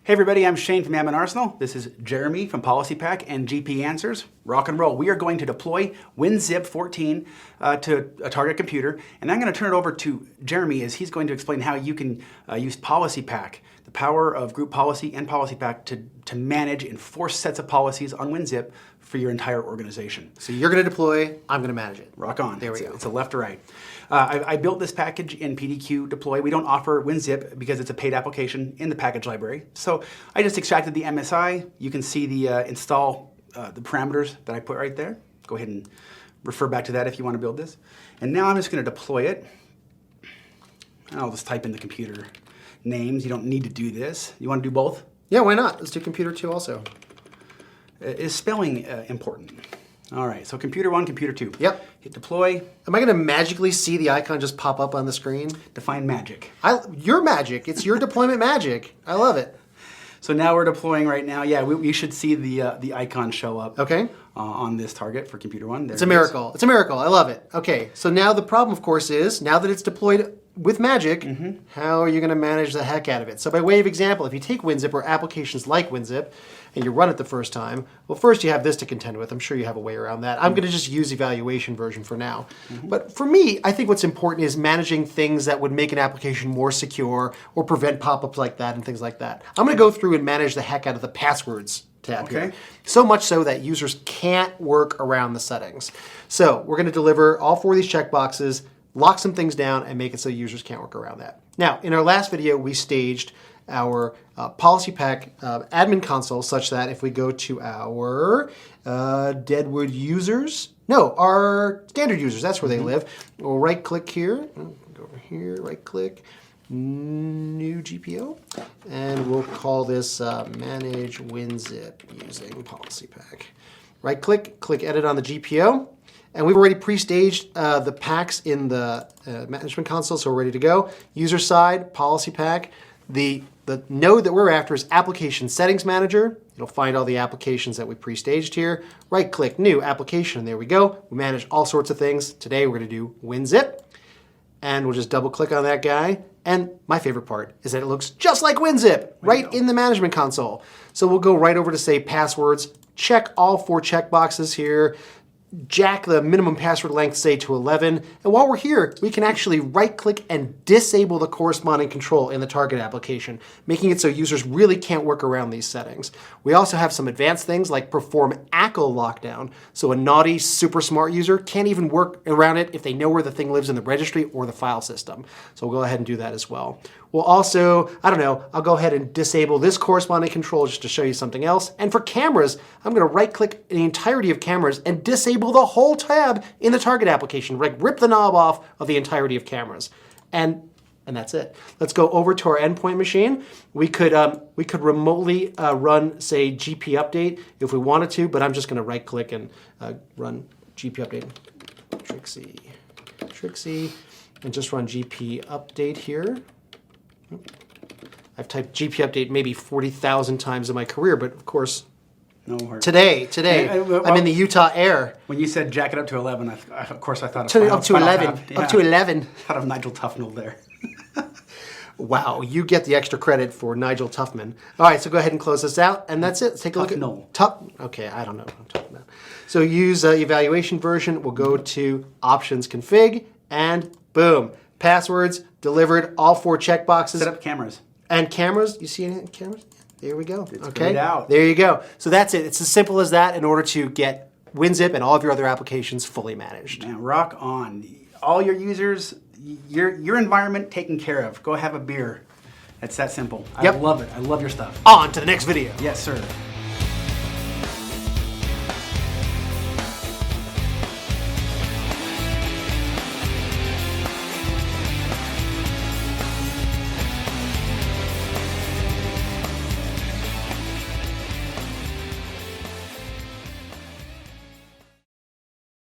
Hey everybody, I'm Shane from Admin Arsenal. This is Jeremy from PolicyPak and GP Answers. Rock and roll. We are going to deploy WinZip 14 to a target computer, and I'm going to turn it over to Jeremy as he's going to explain how you can use PolicyPak, the power of group policy and PolicyPak to manage and enforce sets of policies on WinZip for your entire organization. So you're going to deploy, I'm going to manage it. Rock on. There we go. It's a left or right. I built this package in PDQ Deploy. We don't offer WinZip because it's a paid application in the package library. So I just extracted the MSI. You can see the install the parameters that I put right there. Go ahead and refer back to that if you want to build this. And now I'm just going to deploy it. I'll just type in the computer names. You don't need to do this. You want to do both? Yeah, why not? Let's do computer 2 also. Is spelling important? All right, so computer 1, computer 2. Yep. Hit deploy. Am I going to magically see the icon just pop up on the screen? Define magic. Your magic. It's your deployment magic. I love it. So now we're deploying right now. Yeah, we should see the icon show up Okay. On this target for computer 1. There It's a miracle. It's a miracle. I love it. Okay, so now the problem, of course, is now that it's deployed with magic, how are you going to manage the heck out of it? So by way of example, if you take WinZip or applications like WinZip and you run it the first time, well, first you have this to contend with. I'm sure you have a way around that. I'm going to just use evaluation version for now. But for me, I think what's important is managing things that would make an application more secure or prevent pop-ups like that and things like that. I'm going to go through and manage the heck out of the passwords tab here. So much so that users can't work around the settings. So we're going to deliver all 4 of these checkboxes, lock some things down, and make it so users can't work around that. Now, in our last video, we staged our PolicyPak admin console such that if we go to our Deadwood users, no, our standard users, that's where they live. We'll right-click here, go over here, right-click, new GPO, and we'll call this Manage WinZip using PolicyPak. Right-click, click Edit on the GPO. And we've already pre-staged the packs in the management console, so we're ready to go. User side, PolicyPak. The node that we're after is Application Settings Manager. It'll find all the applications that we pre-staged here. Right-click, New Application, and there we go. We manage all sorts of things. Today we're going to do WinZip, and we'll just double-click on that guy. And my favorite part is that it looks just like WinZip, right in the management console. So we'll go right over to say Passwords, check all 4 checkboxes here, jack the minimum password length, say, to 11. And while we're here, we can actually right-click and disable the corresponding control in the target application, making it so users really can't work around these settings. We also have some advanced things like perform ACL lockdown, so a naughty, super smart user can't even work around it if they know where the thing lives in the registry or the file system. So we'll go ahead and do that as well. We'll also, I don't know, I'll go ahead and disable this corresponding control just to show you something else. And for cameras, I'm going to right-click the entirety of cameras and disable the whole tab in the target application, like rip the knob off of the entirety of cameras. And that's it. Let's go over to our endpoint machine. We could remotely run, say, GP update if we wanted to, but I'm just going to right-click and run GP update. Trixie, and just run GP update here. I've typed GP update maybe 40,000 times in my career, but of course, today, I'm in the Utah air. When you said jack it up to 11, of course I thought up to 11. Up to 11. Thought of Nigel Tufnell there. Wow, you get the extra credit for Nigel Tuffman. All right, so go ahead and close this out, and that's it. Let's take a look at Okay, I don't know what I'm talking about. So use evaluation version. We'll go to Options Config, and boom, passwords delivered. All 4 checkboxes. Set up cameras. And cameras. You see any cameras? There we go. It's grayed out. There you go. So that's it. It's as simple as that in order to get WinZip and all of your other applications fully managed. Man, rock on. All your users, your environment taken care of. Go have a beer. It's that simple. I love it. I love your stuff. On to the next video. Yes, sir.